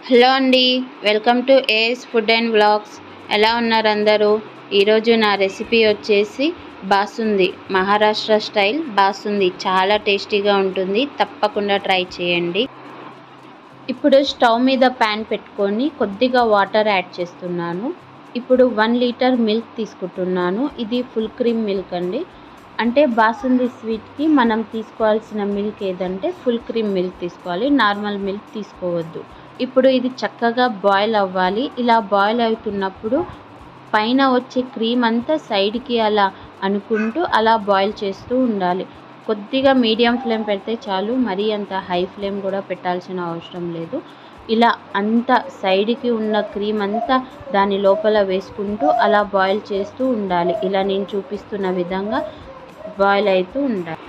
Hello అండి, welcome to AS food and vlogs. ఎలా ఉన్నారు అందరూ? ఈరోజు నా రెసిపీ వచ్చేసి బాసుంది, మహారాష్ట్ర స్టైల్ బాసుంది. చాలా టేస్టీగా ఉంటుంది, తప్పకుండా ట్రై చేయండి. ఇప్పుడు స్టవ్ మీద ప్యాన్ పెట్టుకొని కొద్దిగా వాటర్ యాడ్ చేస్తున్నాను. ఇప్పుడు 1 లీటర్ మిల్క్ తీసుకుంటున్నాను. ఇది ఫుల్ క్రీమ్ మిల్క్ అండి. అంటే బాసుంది స్వీట్కి మనం తీసుకోవాల్సిన మిల్క్ ఏదంటే ఫుల్ క్రీమ్ మిల్క్ తీసుకోవాలి, నార్మల్ మిల్క్ తీసుకోవద్దు. ఇప్పుడు ఇది చక్కగా బాయిల్ అవ్వాలి. ఇలా బాయిల్ అవుతున్నప్పుడు పైన వచ్చే క్రీమ్ అంతా సైడ్కి అలా అనుకుంటూ అలా బాయిల్ చేస్తూ ఉండాలి. కొద్దిగా మీడియం ఫ్లేమ్ పెడితే చాలు, మరీ అంత హై ఫ్లేమ్ కూడా పెట్టాల్సిన అవసరం లేదు. ఇలా అంతా సైడ్కి ఉన్న క్రీమ్ అంతా దాని లోపల వేసుకుంటూ అలా బాయిల్ చేస్తూ ఉండాలి. ఇలా నేను చూపిస్తున్న విధంగా బాయిల్ అవుతూ ఉండాలి.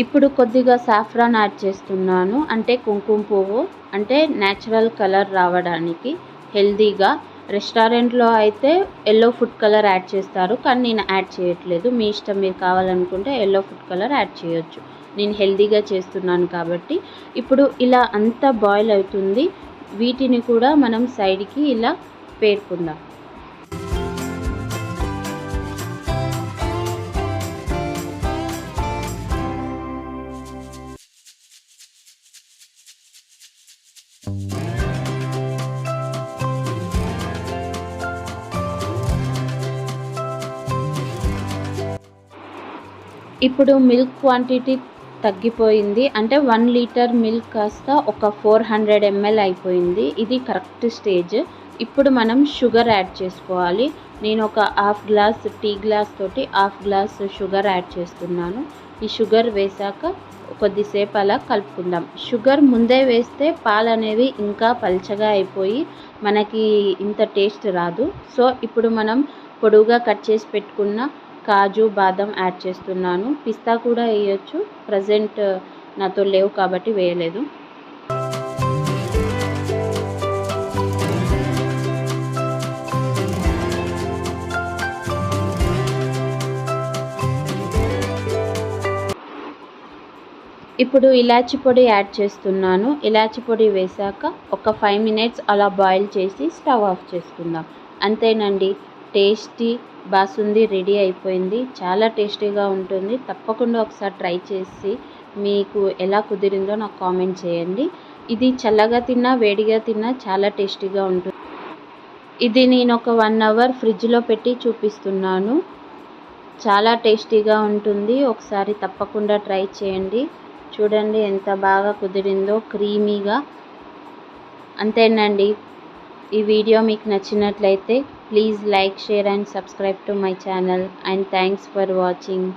ఇప్పుడు కొద్దిగా సాఫ్రాన్ యాడ్ చేస్తున్నాను, అంటే కుంకుమ పువ్వు, అంటే న్యాచురల్ కలర్ రావడానికి హెల్తీగా. రెస్టారెంట్లో అయితే ఎల్లో ఫుడ్ కలర్ యాడ్ చేస్తారు, కానీ నేను యాడ్ చేయట్లేదు. మీ ఇష్టం, మీరు కావాలనుకుంటే ఎల్లో ఫుడ్ కలర్ యాడ్ చేయొచ్చు. నేను హెల్తీగా చేస్తున్నాను కాబట్టి. ఇప్పుడు ఇలా అంతా బాయిల్ అవుతుంది. వీటిని కూడా మనం సైడ్కి ఇలా పేర్కొందాం. ఇప్పుడు మిల్క్ క్వాంటిటీ తగ్గిపోయింది, అంటే 1 లీటర్ మిల్క్ కాస్త ఒక 400 ml అయిపోయింది. ఇది కరెక్ట్ స్టేజ్. ఇప్పుడు మనం షుగర్ యాడ్ చేసుకోవాలి. నేను ఒక హాఫ్ గ్లాస్ టీ గ్లాస్ తోటి హాఫ్ గ్లాస్ షుగర్ యాడ్ చేస్తున్నాను. ఈ షుగర్ వేసాక కొద్దిసేపు అలా కలుపుకుందాం. షుగర్ ముందే వేస్తే పాలు అనేవి ఇంకా పల్చగా అయిపోయి మనకి ఇంత టేస్ట్ రాదు. సో ఇప్పుడు మనం పొడువుగా కట్ చేసి పెట్టుకున్న కాజు, బాదం యాడ్ చేస్తున్నాను. పిస్తా కూడా వేయొచ్చు, ప్రజెంట్ నాతో లేవు కాబట్టి వేయలేదు. ఇప్పుడు ఇలాచి పొడి యాడ్ చేస్తున్నాను. ఇలాచి పొడి వేశాక ఒక 5 మినిట్స్ అలా బాయిల్ చేసి స్టవ్ ఆఫ్ చేసుకుందాం. అంతేనండి, టేస్టీ బాసుంది రెడీ అయిపోయింది. చాలా టేస్టీగా ఉంటుంది. తప్పకుండా ఒకసారి ట్రై చేసి మీకు ఎలా కుదిరిందో నాకు కామెంట్ చేయండి. ఇది చల్లగా తిన్నా, వేడిగా తిన్నా చాలా టేస్టీగా ఉంటుంది. ఇది నేను ఒక 1 అవర్ ఫ్రిడ్జ్లో పెట్టి చూపిస్తున్నాను. చాలా టేస్టీగా ఉంటుంది. ఒకసారి తప్పకుండా ట్రై చేయండి. చూడండి ఎంత బాగా కుదిరిందో, క్రీమీగా. అంతేనండి. ఈ వీడియో మీకు నచ్చినట్లయితే please like, share and subscribe to my channel. And thanks for watching.